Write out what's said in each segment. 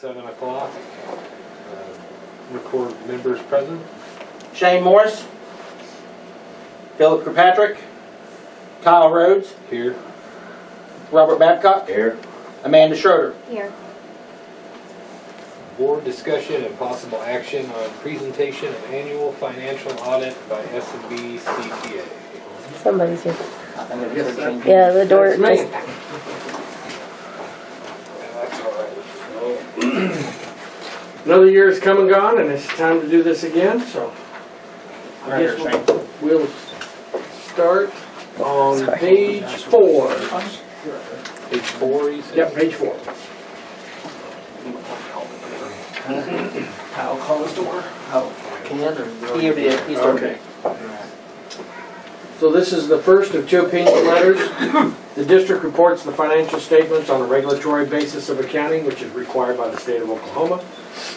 7 o'clock. Record members present. Shane Morris, Philip Kirkpatrick, Kyle Rhodes, Here. Robert Babcock, Here. Amanda Schroeder. Here. Board discussion and possible action on presentation of annual financial audit by S&B CPA. Somebody's here. I think I just changed. Yeah, the door That's me. just. That's all right. Another year has come and gone, and it's time to do this again, so I Right guess here, Shane. we'll start on Sorry. page 4. Page 4, you said? Yep, page 4. Kyle call the door. Oh, can or? He did. He's Okay. So this is the first of 2 opinion letters. The district reports the financial statements on a regulatory basis of accounting, which is required by the state of Oklahoma.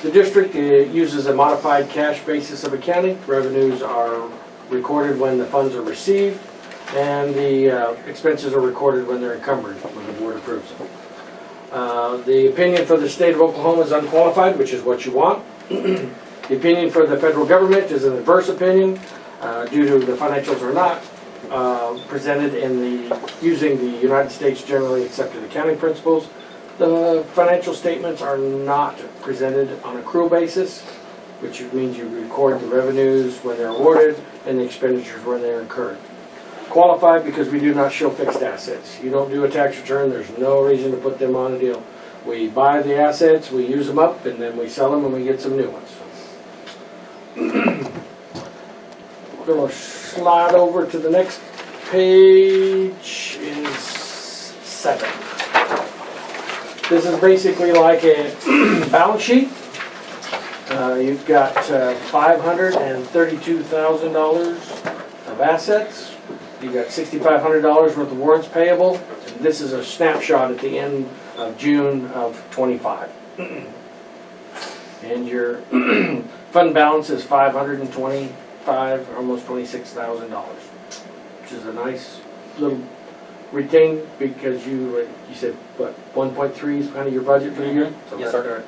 The district uses a modified cash basis of accounting. Revenues are recorded when the funds are received, and the expenses are recorded when they're encumbered, when the board approves them. The opinion for the state of Oklahoma is unqualified, which is what you want. The opinion for the federal government is an adverse opinion due to the financials are not presented using the United States generally accepted accounting principles. The financial statements are not presented on accrual basis, which means you record the revenues when they're awarded and the expenditures when they're incurred. Qualified because we do not show fixed assets. You don't do a tax return, there's no reason to put them on a deal. We buy the assets, we use them up, and then we sell them and we get some new ones. We're going to slide over to the next page, is 7. This is basically like a balance sheet. You've got $532,000 of assets. You've got $6,500 worth of warrants payable. And this is a snapshot at the end of June of 25. And your fund balance is $525, almost $26,000, which is a nice little retained, because you said, what, 1.3 is kind of your budget for the year? So Yes, that's sir.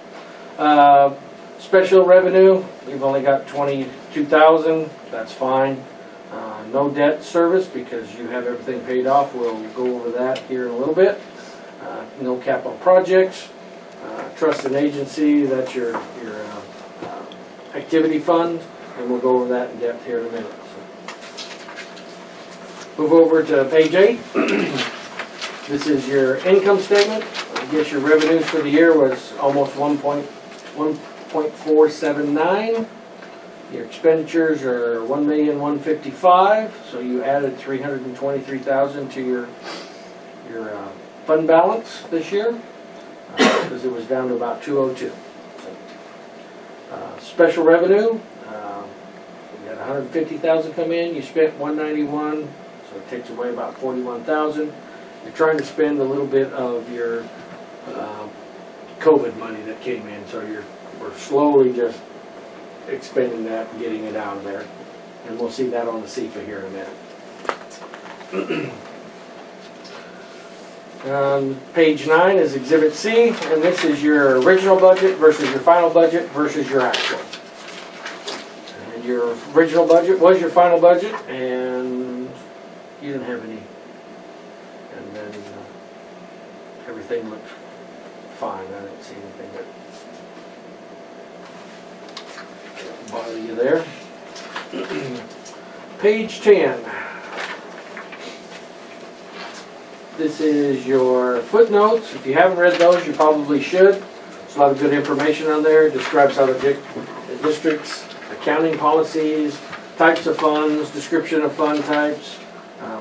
all right. Special revenue, you've only got $22,000, that's fine. No debt service because you have everything paid off. We'll go over that here in a little bit. No capital projects. Trust and agency, that's your activity fund, and we'll go over that in depth here in a minute. So. Move over to page 8. This is your income statement. I guess your revenues for the year was almost 1.479. Your expenditures are $1,155,000, so you added $323,000 to your fund balance this year, because it was down to about $202. Special revenue, you had $150,000 come in, you spent $191,000, so it takes away about $41,000. You're trying to spend a little bit of your COVID money that came in, so we're slowly just expending that and getting it out of there. And we'll see that on the CFA here in a minute. Page 9 is Exhibit C, and this is your original budget versus your final budget versus your actual. And your original budget was your final budget, and you didn't have any. And then everything looked fine. I didn't see anything that bother you there. Page 10. This is your footnotes. If you haven't read those, you probably should. There's a lot of good information on there. It describes how the district's accounting policies, types of funds, description of fund types,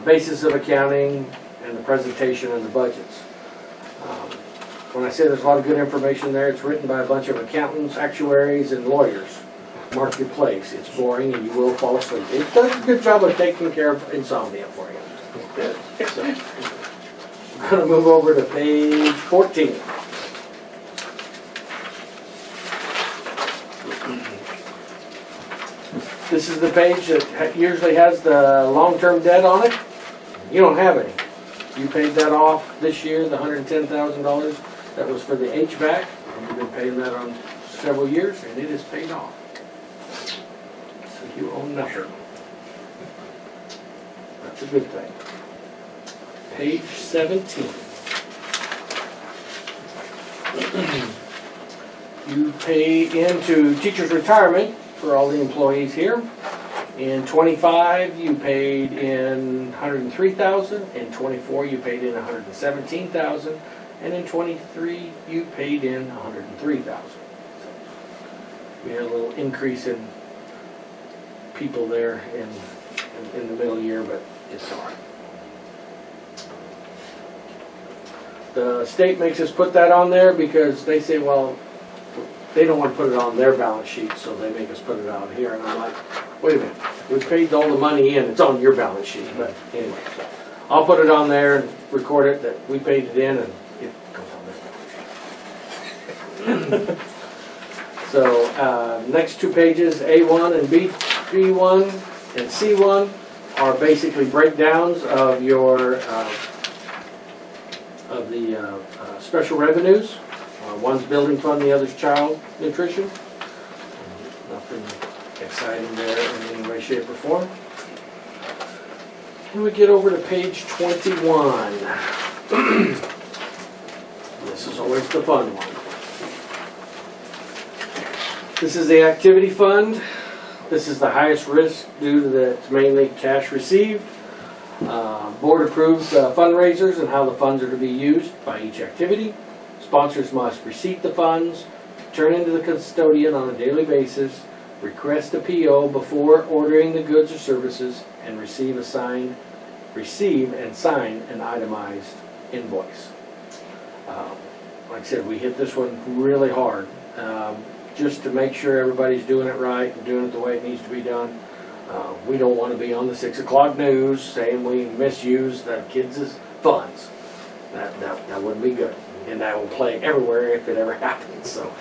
basis of accounting, and the presentation and the budgets. When I say there's a lot of good information there, it's written by a bunch of accountants, actuaries, and lawyers. Mark your place. It's boring and you will fall asleep. It does a good job of taking care of insomnia for you. So, I'm going to move over to page 14. This is the page that usually has the long-term debt on it. You don't have any. You paid that off this year, the $110,000 that was for the HVAC. We've been paying that on several years, and it is paid off. So you own nothing. That's a good thing. Page 17. You pay into teacher's retirement for all the employees here. In 25, you paid in 103,000. In 24, you paid in 117,000. And in 23, you paid in 103,000. We had a little increase in people there in the middle year, but it's all right. The state makes us put that on there because they say, well, they don't want to put it on their balance sheet, so they make us put it out here. And I'm like, wait a minute, we paid all the money in, it's on your balance sheet. But anyway, so I'll put it on there and record it that we paid it in, and it goes on their balance sheet. So next two pages, A1 and B1 and C1 are basically breakdowns of your special revenues. One's building fund, the other's child nutrition. Nothing exciting there in any way, shape, or form. And we get over to page 21. This is always the fun one. This is the activity fund. This is the highest risk due to that it's mainly cash received. Board approves fundraisers and how the funds are to be used by each activity. Sponsors must receipt the funds, turn into the custodian on a daily basis, request a PO before ordering the goods or services, and receive and sign an itemized invoice. Like I said, we hit this one really hard, just to make sure everybody's doing it right and doing it the way it needs to be done. We don't want to be on the 6 o'clock news saying we misuse the kids' funds. That wouldn't be good. And that will play everywhere if it ever happens. So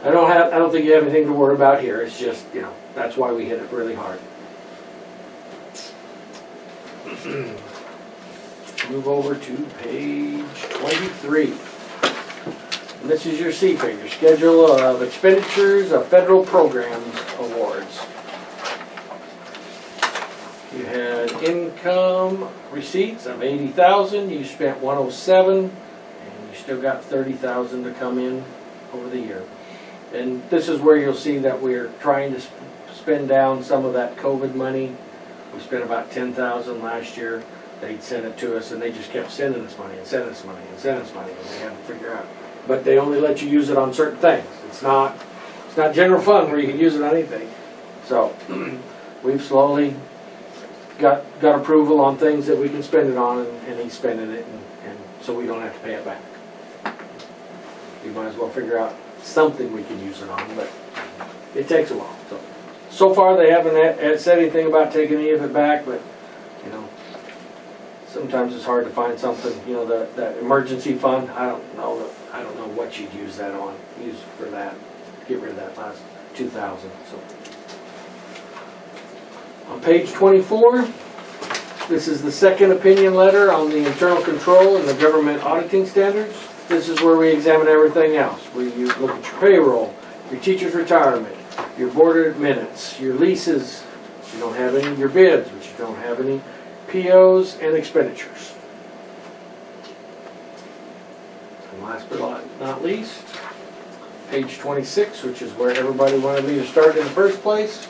I don't think you have anything to worry about here. It's just, that's why we hit it really hard. Move over to page 23. And this is your C figure, schedule of expenditures of federal programs awards. You had income receipts of 80,000, you spent 107, and you still got 30,000 to come in over the year. And this is where you'll see that we're trying to spend down some of that COVID money. We spent about 10,000 last year. They'd send it to us, and they just kept sending us money and sending us money and sending us money, and we had to figure out. But they only let you use it on certain things. It's not general fund where you can use it on anything. So we've slowly got approval on things that we can spend it on, and he's spending it, and so we don't have to pay it back. We might as well figure out something we can use it on, but it takes a while. So far they haven't said anything about taking any of it back, but sometimes it's hard to find something. The emergency fund, I don't know what you'd use that on. Use for that. Get rid of that last 2,000. So on page 24, this is the second opinion letter on the internal control and the government auditing standards. This is where we examine everything else. You look at your payroll, your teacher's retirement, your board minutes, your leases. You don't have any, your bids, which you don't have any, POs and expenditures. And last but not least, page 26, which is where everybody wanted me to start in the first place.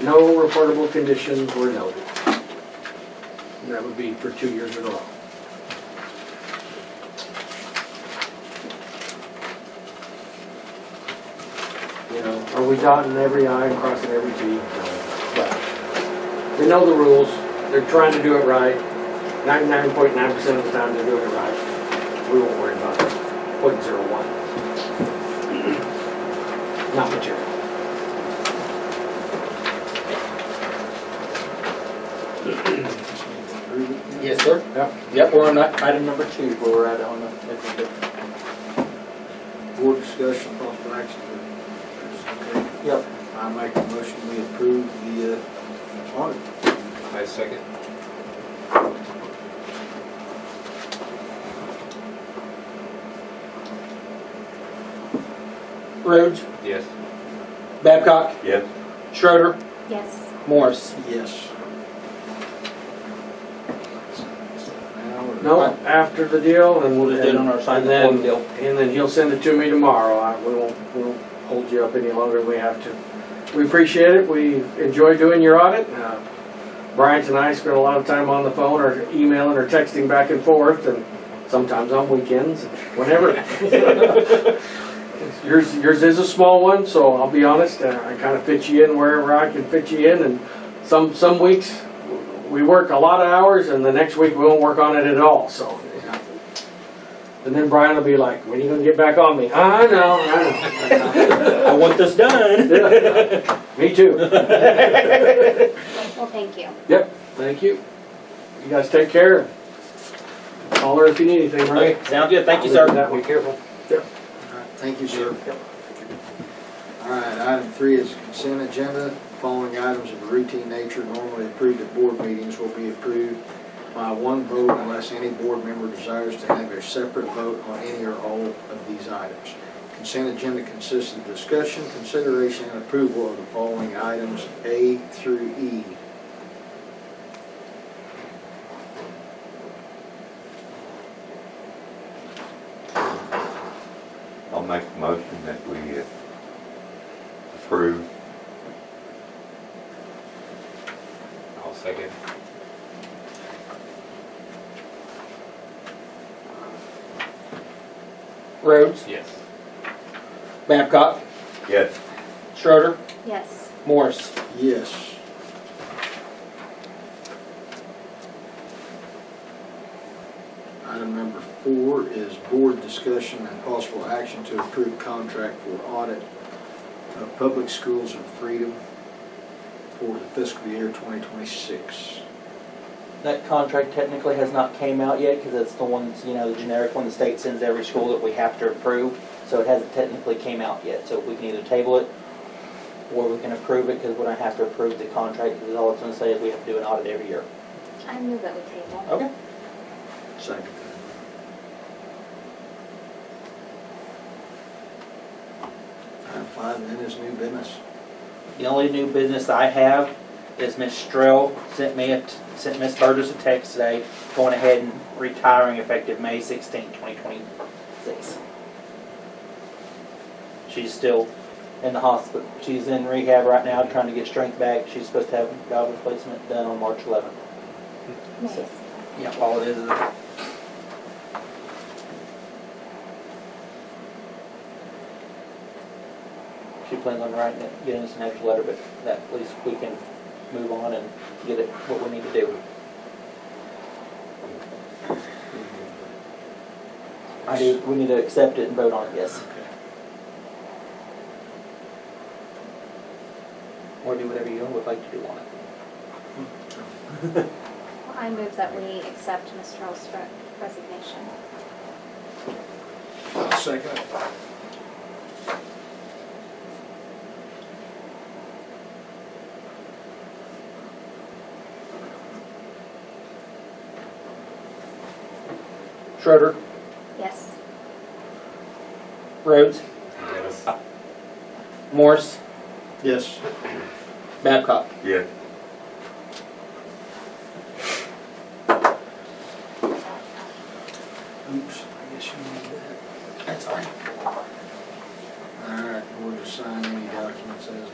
No reportable conditions were noted. And that would be for 2 years in a row. Are we dotting every I and crossing every T? No. But they know the rules. They're trying to do it right. 99.9% of the time they're doing it right. We won't worry about it. 0.01. Not material. Yes, sir. Yep, we're on item number 2, where we're at on the Board discussion, possible action. Okay. Yep. I make a motion we approve the audit. I second. Rhodes, Yes. Babcock, Yes. Schroeder, Yes. Morris. Yes. No, after the deal, and We'll just do it on our sign and the then- form deal. And then he'll send it to me tomorrow. We won't hold you up any longer than we have to. We appreciate it. We enjoy doing your audit. Bryant and I spend a lot of time on the phone or emailing or texting back and forth, and sometimes on weekends, whenever. Yours is a small one, so I'll be honest. I kind of fit you in wherever I can fit you in, and some weeks we work a lot of hours, and the next week we won't work on it at all. So. And then Brian will be like, when are you going to get back on me? I know. I want this done. Yeah. Me too. Well, thank you. Yep, thank you. You guys take care. Holler if you need anything, right? Okay, sounds good. Thank you, sir. Be careful. All right, thank you, sir. All right, item 3 is consent agenda. Following items of a routine nature normally approved at board meetings will be approved by one vote unless any board member desires to have a separate vote on any or all of these items. Consent agenda consists of discussion, consideration, and approval of the following items A through E. I'll make a motion that we approve. I'll second. Rhodes, Yes. Babcock, Yes. Schroeder, Yes. Morris. Yes. Item number 4 is board discussion and possible action to approve contract for audit of Public Schools of Freedom for the fiscal year 2026. That contract technically has not came out yet because it's the one that's, the generic one the state sends every school that we have to approve. So it hasn't technically came out yet. So we can either table it or we can approve it because we're going to have to approve the contract because all it's going to say is we have to do an audit every year. I move that we table. Okay. Second. Item 5 then is new business. The only new business I have is Miss Strell sent Miss Burgess a text today, going ahead and retiring effective May 16, 2026. She's still in the hospital. She's in rehab right now, trying to get strength back. She's supposed to have valve replacement done on March 11th. Nice. Yeah, all it is she plans on writing it, getting us an extra letter, but that at least we can move on and get it what we need to do. We need to accept it and vote on it, yes. Or do whatever you would like to do on it. Well, I move that we accept Ms. Charles' resignation. I'll second it. Schroeder, Yes. Rhodes, Yes. Morris, Yes. Babcock. Yes. Oops, I guess you need that. That's fine. All right, we'll just sign any documents as